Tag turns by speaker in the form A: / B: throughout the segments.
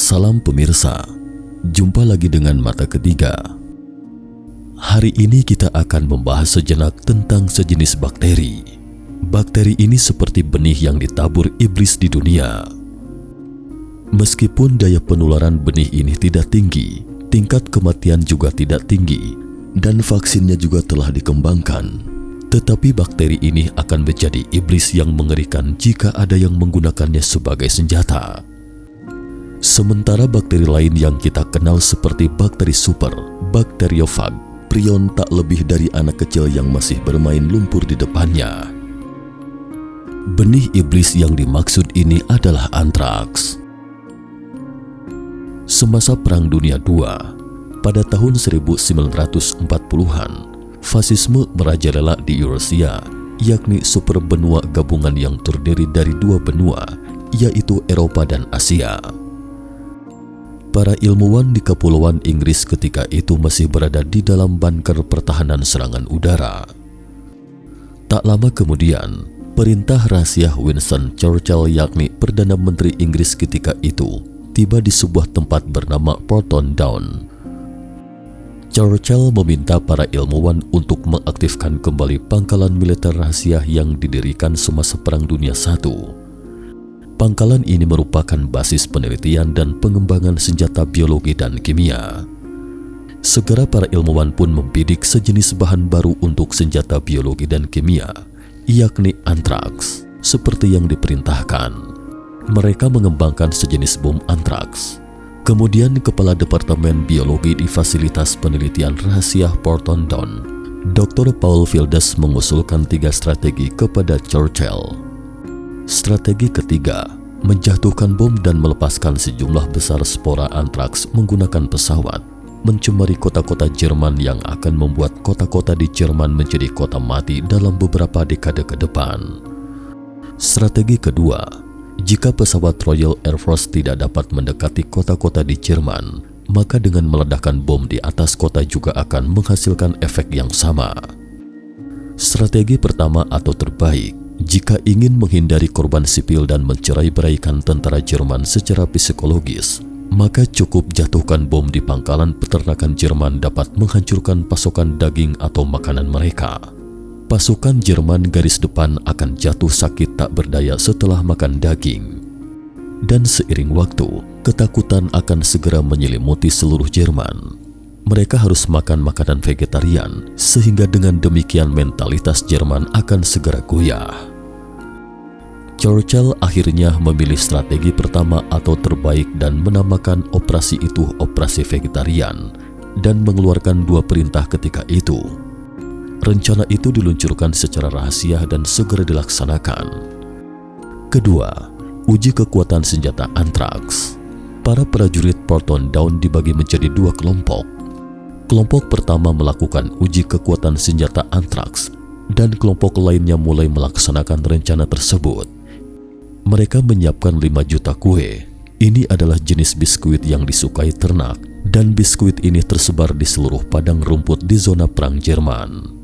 A: Salam pemirsa, jumpa lagi dengan mata ketiga. Hari ini kita akan membahas sejenak tentang sejenis bakteri. Bakteri ini seperti benih yang ditabur iblis di dunia. Meskipun daya penularan benih ini tidak tinggi, tingkat kematian juga tidak tinggi, dan vaksinnya juga telah dikembangkan. Tetapi bakteri ini akan menjadi iblis yang mengerikan jika ada yang menggunakannya sebagai senjata. Sementara bakteri lain yang kita kenal seperti bakteri super, bakteriofag, prion tak lebih dari anak kecil yang masih bermain lumpur di depannya. Benih iblis yang dimaksud ini adalah antraks. Semasa Perang Dunia II, pada tahun 1940-an, fasisme merajalela di Eurasia, yakni super benua gabungan yang terdiri dari dua benua, yaitu Eropa dan Asia. Para ilmuwan di Kepulauan Inggris ketika itu masih berada di dalam bunker pertahanan serangan udara. Tak lama kemudian, perintah rahasia Winston Churchill, yakni Perdana Menteri Inggris ketika itu, tiba di sebuah tempat bernama Porton Down. Churchill meminta para ilmuwan untuk mengaktifkan kembali pangkalan militer rahasia yang didirikan semasa Perang Dunia I. Pangkalan ini merupakan basis penelitian dan pengembangan senjata biologi dan kimia. Segera para ilmuwan pun membidik sejenis bahan baru untuk senjata biologi dan kimia, yakni antraks, seperti yang diperintahkan. Mereka mengembangkan sejenis bom antraks. Kemudian Kepala Departemen Biologi di Fasilitas Penelitian Rahasia Porton Down, Dr. Paul Fields, mengusulkan 3 strategi kepada Churchill. Strategi ketiga, menjatuhkan bom dan melepaskan sejumlah besar spora antraks menggunakan pesawat, mencemari kota-kota Jerman yang akan membuat kota-kota di Jerman menjadi kota mati dalam beberapa dekade ke depan. Strategi kedua, jika pesawat Royal Air Force tidak dapat mendekati kota-kota di Jerman, maka dengan meledakkan bom di atas kota juga akan menghasilkan efek yang sama. Strategi pertama atau terbaik, jika ingin menghindari korban sipil dan mencerai-beraikan tentara Jerman secara psikologis, maka cukup jatuhkan bom di pangkalan peternakan Jerman dapat menghancurkan pasokan daging atau makanan mereka. Pasukan Jerman garis depan akan jatuh sakit tak berdaya setelah makan daging. Dan seiring waktu, ketakutan akan segera menyelimuti seluruh Jerman. Mereka harus makan makanan vegetarian, sehingga dengan demikian mentalitas Jerman akan segera goyah. Churchill akhirnya memilih strategi pertama atau terbaik dan menamakan operasi itu operasi vegetarian dan mengeluarkan 2 perintah ketika itu. Rencana itu diluncurkan secara rahasia dan segera dilaksanakan. Kedua, uji kekuatan senjata antraks. Para prajurit Porton Down dibagi menjadi 2 kelompok. Kelompok pertama melakukan uji kekuatan senjata antraks dan kelompok lainnya mulai melaksanakan rencana tersebut. Mereka menyiapkan 5 juta kue. Ini adalah jenis biskuit yang disukai ternak dan biskuit ini tersebar di seluruh padang rumput di zona perang Jerman.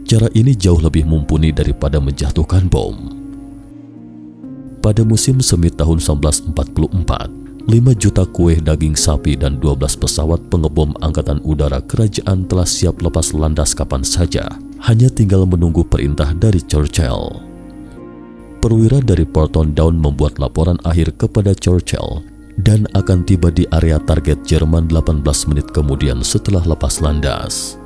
A: Cara ini jauh lebih mumpuni daripada menjatuhkan bom. Pada musim semi tahun 1944, 5 juta kue daging sapi dan 12 pesawat pengebom Angkatan Udara Kerajaan telah siap lepas landas kapan saja, hanya tinggal menunggu perintah dari Churchill. Perwira dari Porton Down membuat laporan akhir kepada Churchill dan akan tiba di area target Jerman 18 menit kemudian setelah lepas landas.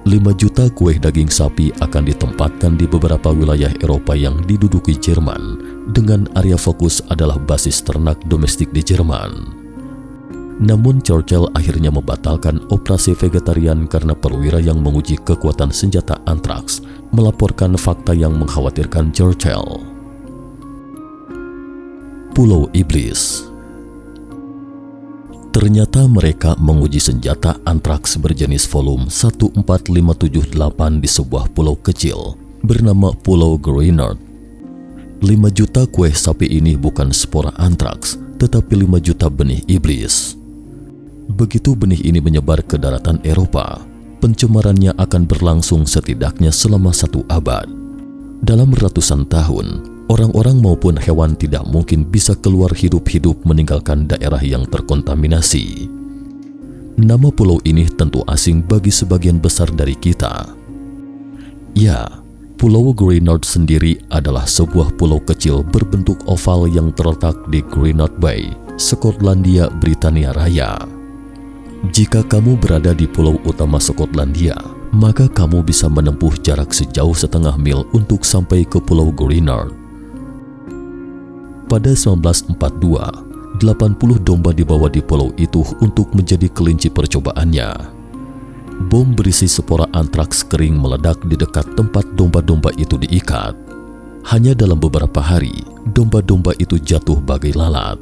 A: 5 juta kue daging sapi akan ditempatkan di beberapa wilayah Eropa yang diduduki Jerman, dengan area fokus adalah basis ternak domestik di Jerman. Namun Churchill akhirnya membatalkan operasi vegetarian karena perwira yang menguji kekuatan senjata antraks melaporkan fakta yang mengkhawatirkan Churchill. Pulau Iblis. Ternyata mereka menguji senjata antraks berjenis volume 14578 di sebuah pulau kecil bernama Pulau Groenland. 5 juta kue sapi ini bukan spora antraks, tetapi 5 juta benih iblis. Begitu benih ini menyebar ke daratan Eropa, pencemarannya akan berlangsung setidaknya selama 1 abad. Dalam ratusan tahun, Orang-orang maupun hewan tidak mungkin bisa keluar hidup-hidup meninggalkan daerah yang terkontaminasi. Nama pulau ini tentu asing bagi sebagian besar dari kita. Ya, Pulau Greenard sendiri adalah sebuah pulau kecil berbentuk oval yang terletak di Greenard Bay, Skotlandia, Britania Raya. Jika kamu berada di pulau utama Skotlandia, maka kamu bisa menempuh jarak sejauh setengah mil untuk sampai ke Pulau Greenard. Pada 1942, 80 domba dibawa di pulau itu untuk menjadi kelinci percobaannya. Bom berisi spora antraks kering meledak di dekat tempat domba-domba itu diikat. Hanya dalam beberapa hari, domba-domba itu jatuh bagai lalat.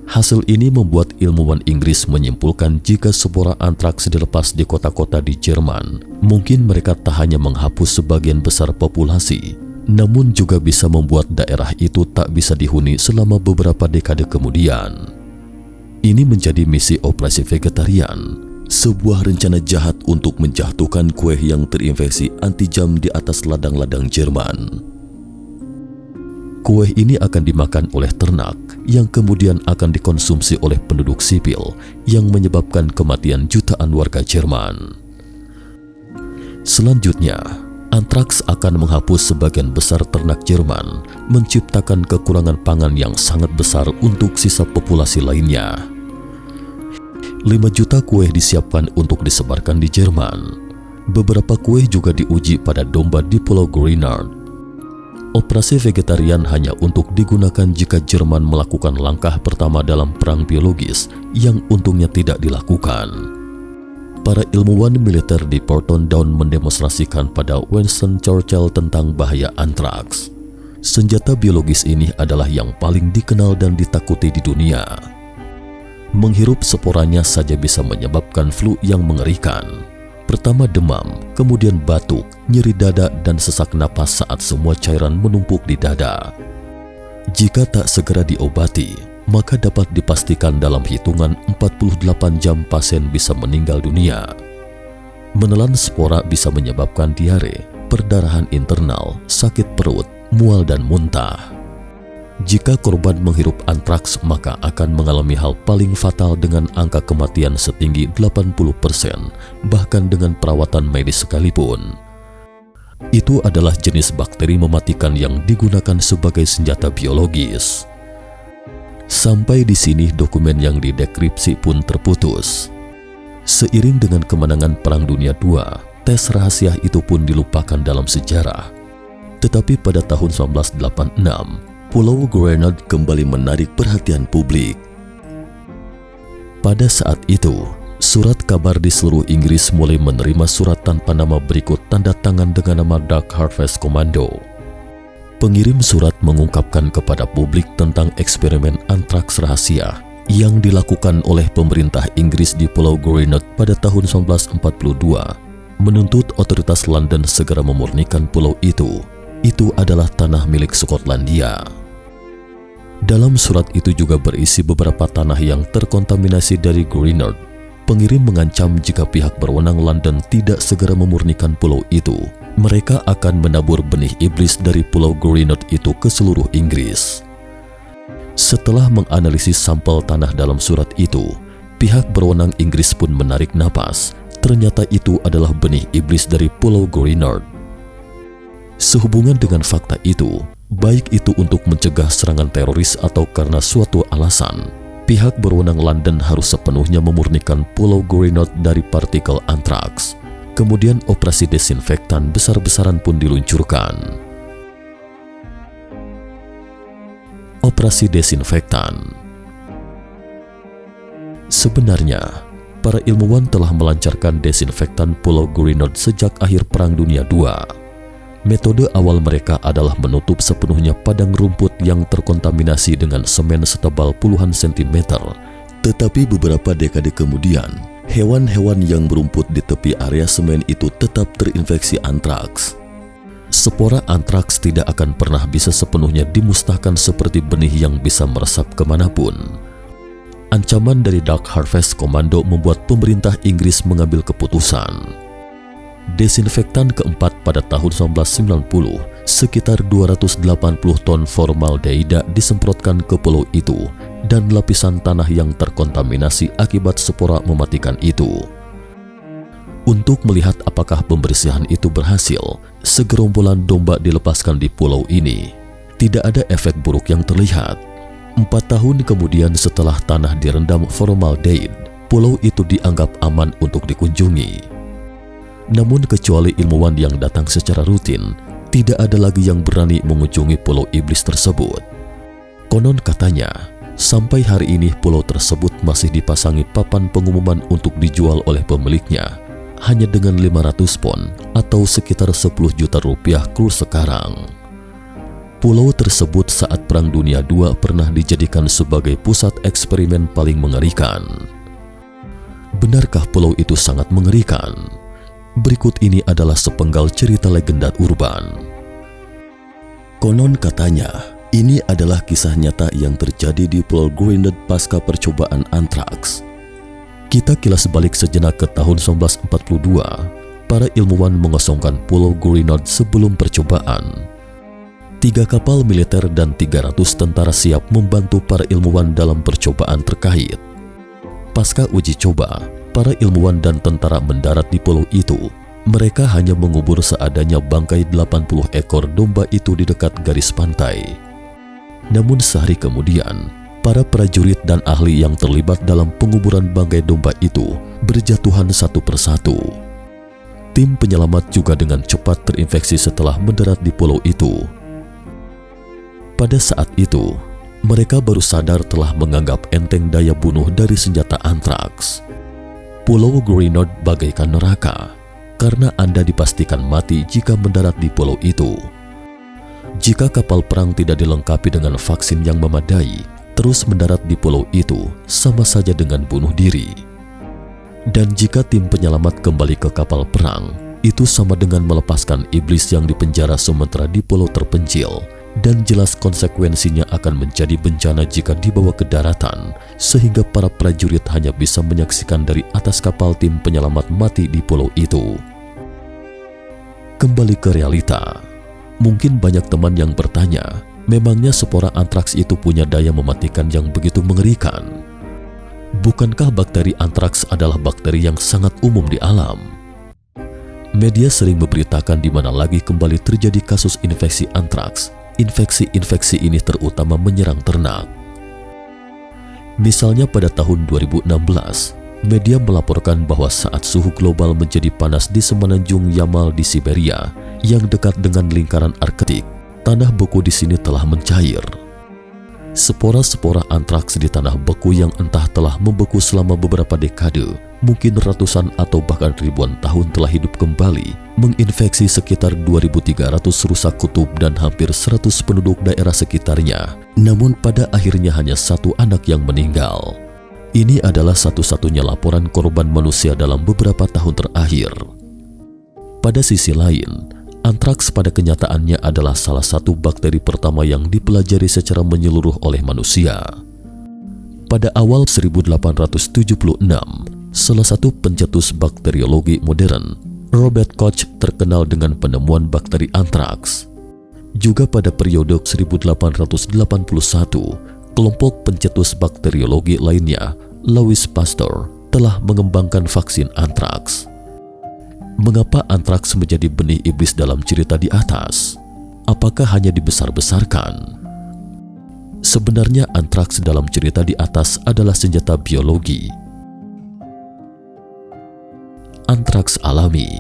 A: Hasil ini membuat ilmuwan Inggris menyimpulkan jika spora antraks dilepas di kota-kota di Jerman, mungkin mereka tak hanya menghapus sebagian besar populasi, namun juga bisa membuat daerah itu tak bisa dihuni selama beberapa dekade kemudian. Ini menjadi misi operasi vegetarian, sebuah rencana jahat untuk menjatuhkan kue yang terinfeksi anti-jam di atas ladang-ladang Jerman. Kue ini akan dimakan oleh ternak yang kemudian akan dikonsumsi oleh penduduk sipil yang menyebabkan kematian jutaan warga Jerman. Selanjutnya, antraks akan menghapus sebagian besar ternak Jerman, menciptakan kekurangan pangan yang sangat besar untuk sisa populasi lainnya. 5 juta kue disiapkan untuk disebarkan di Jerman. Beberapa kue juga diuji pada domba di Pulau Greenard. Operasi vegetarian hanya untuk digunakan jika Jerman melakukan langkah pertama dalam perang biologis yang untungnya tidak dilakukan. Para ilmuwan militer di Porton Down mendemonstrasikan pada Winston Churchill tentang bahaya antraks. Senjata biologis ini adalah yang paling dikenal dan ditakuti di dunia. Menghirup sporanya saja bisa menyebabkan flu yang mengerikan. Pertama demam, kemudian batuk, nyeri dada, dan sesak napas saat semua cairan menumpuk di dada. Jika tak segera diobati, maka dapat dipastikan dalam hitungan 48 jam pasien bisa meninggal dunia. Menelan spora bisa menyebabkan diare, perdarahan internal, sakit perut, mual dan muntah. Jika korban menghirup antraks, maka akan mengalami hal paling fatal dengan angka kematian setinggi 80%, bahkan dengan perawatan medis sekalipun. Itu adalah jenis bakteri mematikan yang digunakan sebagai senjata biologis. Sampai di sini dokumen yang didekripsi pun terputus. Seiring dengan kemenangan Perang Dunia II, tes rahasia itu pun dilupakan dalam sejarah. Tetapi pada tahun 1986, Pulau Greenard kembali menarik perhatian publik. Pada saat itu, surat kabar di seluruh Inggris mulai menerima surat tanpa nama berikut tanda tangan dengan nama Dark Harvest Commando. Pengirim surat mengungkapkan kepada publik tentang eksperimen antraks rahasia yang dilakukan oleh pemerintah Inggris di Pulau Greenard pada tahun 1942, menuntut otoritas London segera memurnikan pulau itu. Itu adalah tanah milik Skotlandia. Dalam surat itu juga berisi beberapa tanah yang terkontaminasi dari Greenard. Pengirim mengancam jika pihak berwenang London tidak segera memurnikan pulau itu, mereka akan menabur benih iblis dari Pulau Greenard itu ke seluruh Inggris. Setelah menganalisis sampel tanah dalam surat itu, pihak berwenang Inggris pun menarik napas. Ternyata itu adalah benih iblis dari Pulau Greenard. Sehubungan dengan fakta itu, baik itu untuk mencegah serangan teroris atau karena suatu alasan, pihak berwenang London harus sepenuhnya memurnikan Pulau Greenard dari partikel antraks. Kemudian operasi desinfektan besar-besaran pun diluncurkan. Operasi desinfektan. Sebenarnya, para ilmuwan telah melancarkan desinfektan Pulau Greenard sejak akhir Perang Dunia II. Metode awal mereka adalah menutup sepenuhnya padang rumput yang terkontaminasi dengan semen setebal puluhan sentimeter. Tetapi beberapa dekade kemudian, hewan-hewan yang berumput di tepi area semen itu tetap terinfeksi antraks. Spora antraks tidak akan pernah bisa sepenuhnya dimusnahkan seperti benih yang bisa meresap kemanapun. Ancaman dari Dark Harvest Commando membuat pemerintah Inggris mengambil keputusan. Desinfektan keempat pada tahun 1990, sekitar 280 ton formaldehyda disemprotkan ke pulau itu dan lapisan tanah yang terkontaminasi akibat spora mematikan itu. Untuk melihat apakah pembersihan itu berhasil, segerombolan domba dilepaskan di pulau ini. Tidak ada efek buruk yang terlihat. 4 tahun kemudian setelah tanah direndam formaldehyde, pulau itu dianggap aman untuk dikunjungi. Namun kecuali ilmuwan yang datang secara rutin, tidak ada lagi yang berani mengunjungi pulau iblis tersebut. Konon katanya, sampai hari ini pulau tersebut masih dipasangi papan pengumuman untuk dijual oleh pemiliknya, hanya dengan 500 pon atau sekitar 10 juta rupiah kurs sekarang. Pulau tersebut saat Perang Dunia II pernah dijadikan sebagai pusat eksperimen paling mengerikan. Benarkah pulau itu sangat mengerikan? Berikut ini adalah sepenggal cerita legenda urban. Konon katanya, ini adalah kisah nyata yang terjadi di Pulau Groenland pasca percobaan antraks. Kita kilas balik sejenak ke tahun 1942. Para ilmuwan mengosongkan Pulau Groenland sebelum percobaan. 3 kapal militer dan 300 tentara siap membantu para ilmuwan dalam percobaan terkait. Pasca uji coba, para ilmuwan dan tentara mendarat di pulau itu. Mereka hanya mengubur seadanya bangkai 80 ekor domba itu di dekat garis pantai. Namun sehari kemudian, para prajurit dan ahli yang terlibat dalam penguburan bangkai domba itu berjatuhan satu persatu. Tim penyelamat juga dengan cepat terinfeksi setelah mendarat di pulau itu. Pada saat itu, mereka baru sadar telah menganggap enteng daya bunuh dari senjata antraks. Pulau Groenland bagaikan neraka, karena Anda dipastikan mati jika mendarat di pulau itu. Jika kapal perang tidak dilengkapi dengan vaksin yang memadai, terus mendarat di pulau itu sama saja dengan bunuh diri. Dan jika tim penyelamat kembali ke kapal perang, itu sama dengan melepaskan iblis yang dipenjara sementara di pulau terpencil. Dan jelas konsekuensinya akan menjadi bencana jika dibawa ke daratan, sehingga para prajurit hanya bisa menyaksikan dari atas kapal tim penyelamat mati di pulau itu. Kembali ke realita, mungkin banyak teman yang bertanya, memangnya spora antraks itu punya daya mematikan yang begitu mengerikan? Bukankah bakteri antraks adalah bakteri yang sangat umum di alam? Media sering memberitakan di mana lagi kembali terjadi kasus infeksi antraks. Infeksi-infeksi ini terutama menyerang ternak. Misalnya pada tahun 2016, media melaporkan bahwa saat suhu global menjadi panas di semenanjung Yamal di Siberia yang dekat dengan lingkaran Arktik, tanah beku di sini telah mencair. Spora-spora antraks di tanah beku yang entah telah membeku selama beberapa dekade, mungkin ratusan atau bahkan ribuan tahun telah hidup kembali, menginfeksi sekitar 2.300 rusa kutub dan hampir 100 penduduk daerah sekitarnya. Namun pada akhirnya hanya 1 anak yang meninggal. Ini adalah satu-satunya laporan korban manusia dalam beberapa tahun terakhir. Pada sisi lain, antraks pada kenyataannya adalah salah satu bakteri pertama yang dipelajari secara menyeluruh oleh manusia. Pada awal 1876, salah satu pencetus bakteriologi modern, Robert Koch, terkenal dengan penemuan bakteri antraks. Juga pada periode 1881, kelompok pencetus bakteriologi lainnya, Louis Pasteur, telah mengembangkan vaksin antraks. Mengapa antraks menjadi benih iblis dalam cerita di atas? Apakah hanya dibesar-besarkan? Sebenarnya antraks dalam cerita di atas adalah senjata biologi. Antraks alami.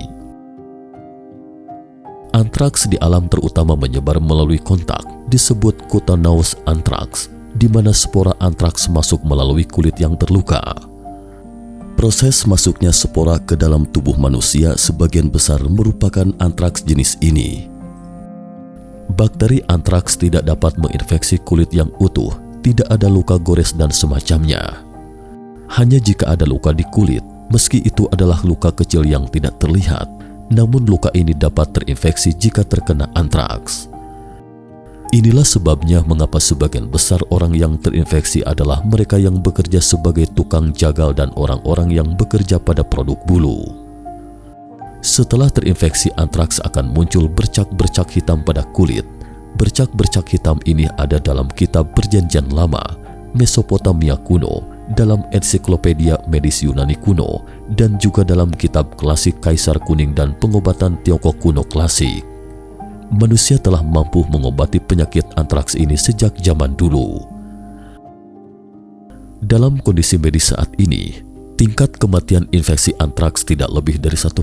A: Antraks di alam terutama menyebar melalui kontak, disebut cutaneous antraks, di mana spora antraks masuk melalui kulit yang terluka. Proses masuknya spora ke dalam tubuh manusia sebagian besar merupakan antraks jenis ini. Bakteri antraks tidak dapat menginfeksi kulit yang utuh, tidak ada luka gores dan semacamnya. Hanya jika ada luka di kulit, meski itu adalah luka kecil yang tidak terlihat, namun luka ini dapat terinfeksi jika terkena antraks. Inilah sebabnya mengapa sebagian besar orang yang terinfeksi adalah mereka yang bekerja sebagai tukang jagal dan orang-orang yang bekerja pada produk bulu. Setelah terinfeksi antraks akan muncul bercak-bercak hitam pada kulit. Bercak-bercak hitam ini ada dalam kitab Perjanjian Lama, Mesopotamia kuno, dalam ensiklopedia medis Yunani kuno, dan juga dalam kitab klasik Kaisar Kuning dan pengobatan Tiongkok kuno klasik. Manusia telah mampu mengobati penyakit antraks ini sejak zaman dulu. Dalam kondisi medis saat ini, tingkat kematian infeksi antraks tidak lebih dari 1%.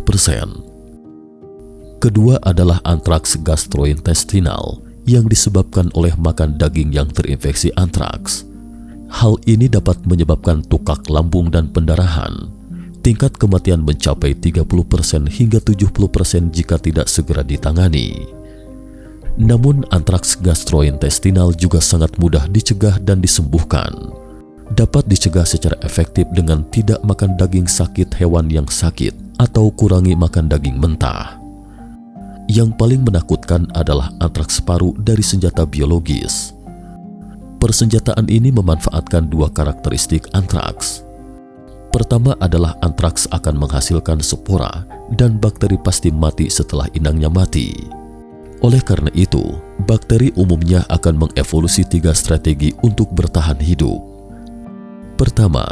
A: Kedua adalah antraks gastrointestinal yang disebabkan oleh makan daging yang terinfeksi antraks. Hal ini dapat menyebabkan tukak lambung dan pendarahan. Tingkat kematian mencapai 30% hingga 70% jika tidak segera ditangani. Namun antraks gastrointestinal juga sangat mudah dicegah dan disembuhkan. Dapat dicegah secara efektif dengan tidak makan daging sakit hewan yang sakit atau kurangi makan daging mentah. Yang paling menakutkan adalah antraks paru dari senjata biologis. Persenjataan ini memanfaatkan dua karakteristik antraks. Pertama adalah antraks akan menghasilkan spora dan bakteri pasti mati setelah inangnya mati. Oleh karena itu, bakteri umumnya akan mengevolusi 3 strategi untuk bertahan hidup. Pertama,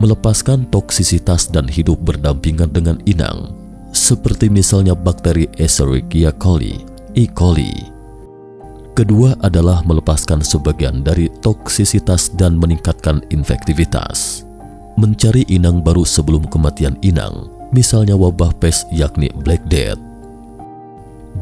A: melepaskan toksisitas dan hidup berdampingan dengan inang, seperti misalnya bakteri Escherichia coli, E. coli. Kedua adalah melepaskan sebagian dari toksisitas dan meningkatkan infektivitas. Mencari inang baru sebelum kematian inang, misalnya wabah pes yakni Black Death.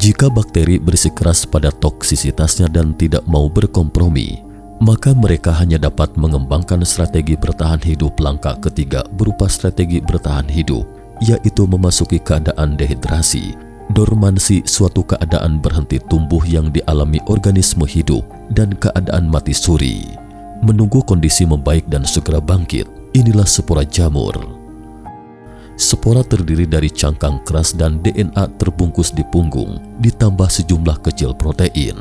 A: Jika bakteri bersikeras pada toksisitasnya dan tidak mau berkompromi, maka mereka hanya dapat mengembangkan strategi bertahan hidup langkah ketiga berupa strategi bertahan hidup, yaitu memasuki keadaan dehidrasi, dormansi, suatu keadaan berhenti tumbuh yang dialami organisme hidup, dan keadaan mati suri. Menunggu kondisi membaik dan segera bangkit, inilah spora jamur. Spora terdiri dari cangkang keras dan DNA terbungkus di punggung, ditambah sejumlah kecil protein.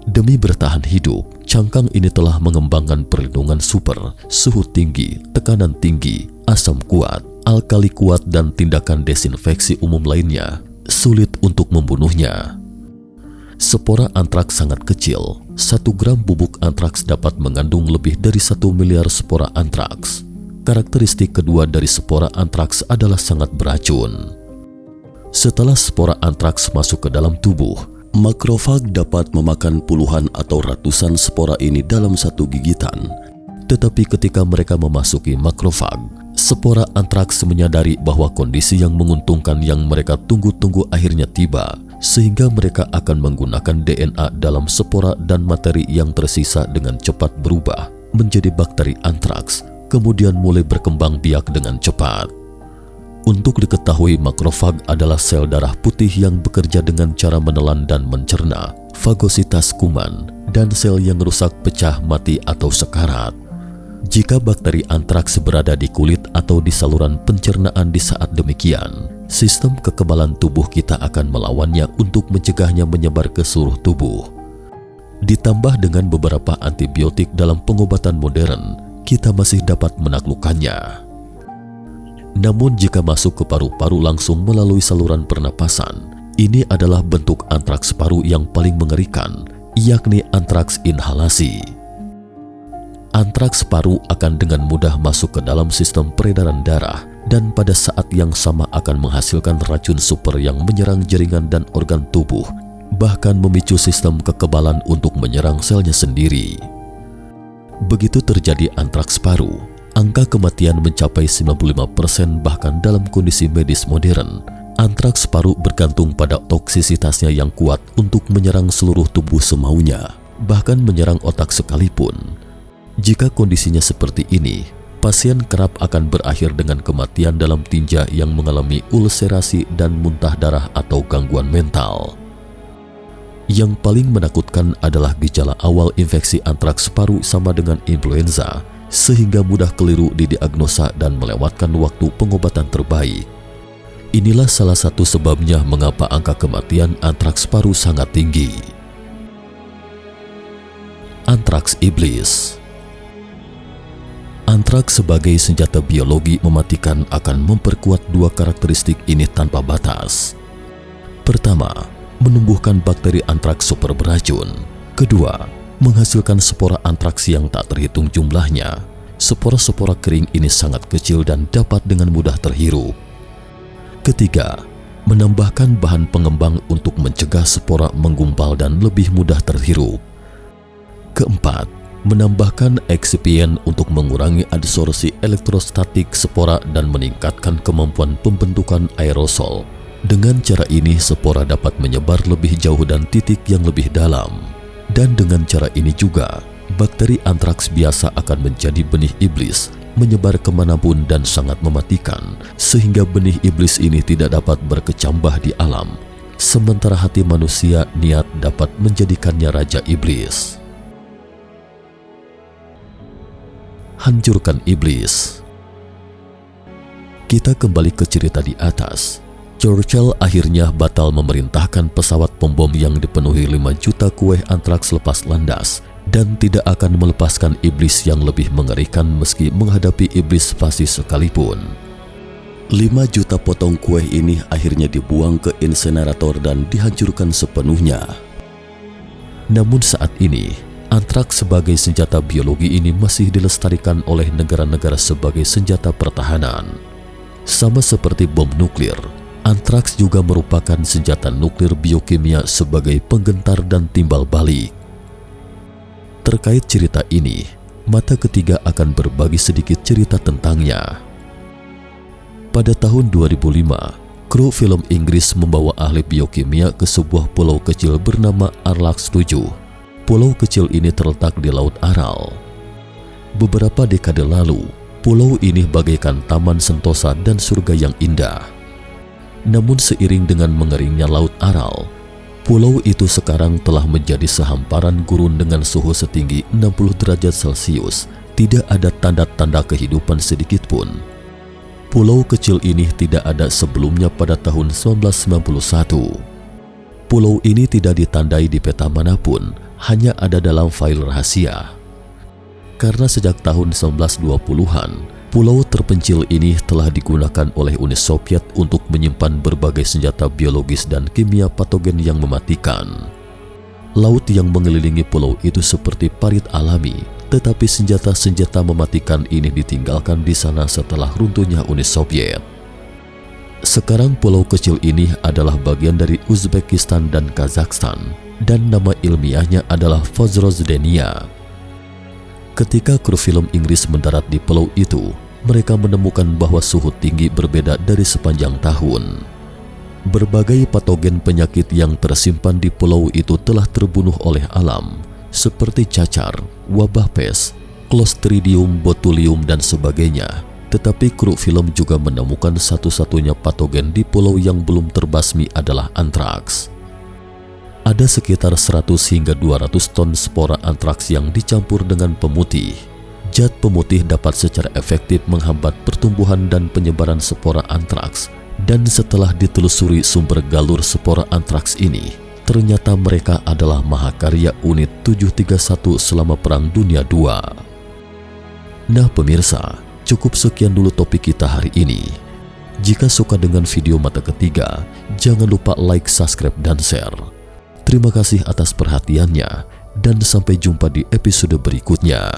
A: Demi bertahan hidup, cangkang ini telah mengembangkan perlindungan super, suhu tinggi, tekanan tinggi, asam kuat, alkali kuat, dan tindakan desinfeksi umum lainnya. Sulit untuk membunuhnya. Spora antraks sangat kecil. 1 gram bubuk antraks dapat mengandung lebih dari 1 miliar spora antraks. Karakteristik kedua dari spora antraks adalah sangat beracun. Setelah spora antraks masuk ke dalam tubuh, makrofag dapat memakan puluhan atau ratusan spora ini dalam satu gigitan. Tetapi ketika mereka memasuki makrofag, spora antraks menyadari bahwa kondisi yang menguntungkan yang mereka tunggu-tunggu akhirnya tiba, sehingga mereka akan menggunakan DNA dalam spora dan materi yang tersisa dengan cepat berubah menjadi bakteri antraks, kemudian mulai berkembang biak dengan cepat. Untuk diketahui, makrofag adalah sel darah putih yang bekerja dengan cara menelan dan mencerna fagositas kuman dan sel yang rusak, pecah, mati, atau sekarat. Jika bakteri antraks berada di kulit atau di saluran pencernaan di saat demikian, sistem kekebalan tubuh kita akan melawannya untuk mencegahnya menyebar ke seluruh tubuh. Ditambah dengan beberapa antibiotik dalam pengobatan modern, kita masih dapat menaklukkannya. Namun jika masuk ke paru-paru langsung melalui saluran pernapasan, ini adalah bentuk antraks paru yang paling mengerikan, yakni antraks inhalasi. Antraks paru akan dengan mudah masuk ke dalam sistem peredaran darah dan pada saat yang sama akan menghasilkan racun super yang menyerang jaringan dan organ tubuh, bahkan memicu sistem kekebalan untuk menyerang selnya sendiri. Begitu terjadi antraks paru, angka kematian mencapai 95%. Bahkan dalam kondisi medis modern, antraks paru bergantung pada toksisitasnya yang kuat untuk menyerang seluruh tubuh semaunya, bahkan menyerang otak sekalipun. Jika kondisinya seperti ini, pasien kerap akan berakhir dengan kematian dalam tinja yang mengalami ulserasi dan muntah darah atau gangguan mental. Yang paling menakutkan adalah gejala awal infeksi antraks paru sama dengan influenza, sehingga mudah keliru didiagnosa dan melewatkan waktu pengobatan terbaik. Inilah salah satu sebabnya mengapa angka kematian antraks paru sangat tinggi. Antraks iblis. Antraks sebagai senjata biologi mematikan akan memperkuat dua karakteristik ini tanpa batas. Pertama, menumbuhkan bakteri antraks super beracun. Kedua, menghasilkan spora antraks yang tak terhitung jumlahnya. Spora-spora kering ini sangat kecil dan dapat dengan mudah terhirup. Ketiga, menambahkan bahan pengembang untuk mencegah spora menggumpal dan lebih mudah terhirup. Keempat, menambahkan eksipien untuk mengurangi adsorpsi elektrostatik spora dan meningkatkan kemampuan pembentukan aerosol. Dengan cara ini, spora dapat menyebar lebih jauh dan titik yang lebih dalam. Dan dengan cara ini juga, bakteri antraks biasa akan menjadi benih iblis, menyebar kemanapun dan sangat mematikan, sehingga benih iblis ini tidak dapat berkecambah di alam. Sementara hati manusia niat dapat menjadikannya raja iblis. Hancurkan iblis. Kita kembali ke cerita di atas. Churchill akhirnya batal memerintahkan pesawat pembom yang dipenuhi 5 juta kueh antraks lepas landas dan tidak akan melepaskan iblis yang lebih mengerikan meski menghadapi iblis fasis sekalipun. 5 juta potong kueh ini akhirnya dibuang ke insenerator dan dihancurkan sepenuhnya. Namun saat ini, antraks sebagai senjata biologi ini masih dilestarikan oleh negara-negara sebagai senjata pertahanan. Sama seperti bom nuklir, antraks juga merupakan senjata nuklir biokimia sebagai penggentar dan timbal balik. Terkait cerita ini, mata ketiga akan berbagi sedikit cerita tentangnya. Pada tahun 2005, kru film Inggris membawa ahli biokimia ke sebuah pulau kecil bernama Arlax 7. Pulau kecil ini terletak di Laut Aral. Beberapa dekade lalu, pulau ini bagaikan taman sentosa dan surga yang indah. Namun seiring dengan mengeringnya Laut Aral, pulau itu sekarang telah menjadi sehamparan gurun dengan suhu setinggi 60 derajat Celcius. Tidak ada tanda-tanda kehidupan sedikit pun. Pulau kecil ini tidak ada sebelumnya pada tahun 1991. Pulau ini tidak ditandai di peta manapun, hanya ada dalam file rahasia. Karena sejak tahun 1920-an, pulau terpencil ini telah digunakan oleh Uni Soviet untuk menyimpan berbagai senjata biologis dan kimia patogen yang mematikan. Laut yang mengelilingi pulau itu seperti parit alami, tetapi senjata-senjata mematikan ini ditinggalkan di sana setelah runtuhnya Uni Soviet. Sekarang pulau kecil ini adalah bagian dari Uzbekistan dan Kazakhstan, dan nama ilmiahnya adalah Vozrozdenia. Ketika kru film Inggris mendarat di pulau itu, mereka menemukan bahwa suhu tinggi berbeda dari sepanjang tahun. Berbagai patogen penyakit yang tersimpan di pulau itu telah terbunuh oleh alam, seperti cacar, wabah pes, Clostridium botulium dan sebagainya. Tetapi kru film juga menemukan satu-satunya patogen di pulau yang belum terbasmi adalah antraks. Ada sekitar 100 hingga 200 ton spora antraks yang dicampur dengan pemutih. Zat pemutih dapat secara efektif menghambat pertumbuhan dan penyebaran spora antraks. Dan setelah ditelusuri sumber galur spora antraks ini, ternyata mereka adalah mahakarya Unit 731 selama Perang Dunia II. Nah pemirsa, cukup sekian dulu topik kita hari ini. Jika suka dengan video mata ketiga, jangan lupa like, subscribe, dan share. Terima kasih atas perhatiannya dan sampai jumpa di episode berikutnya.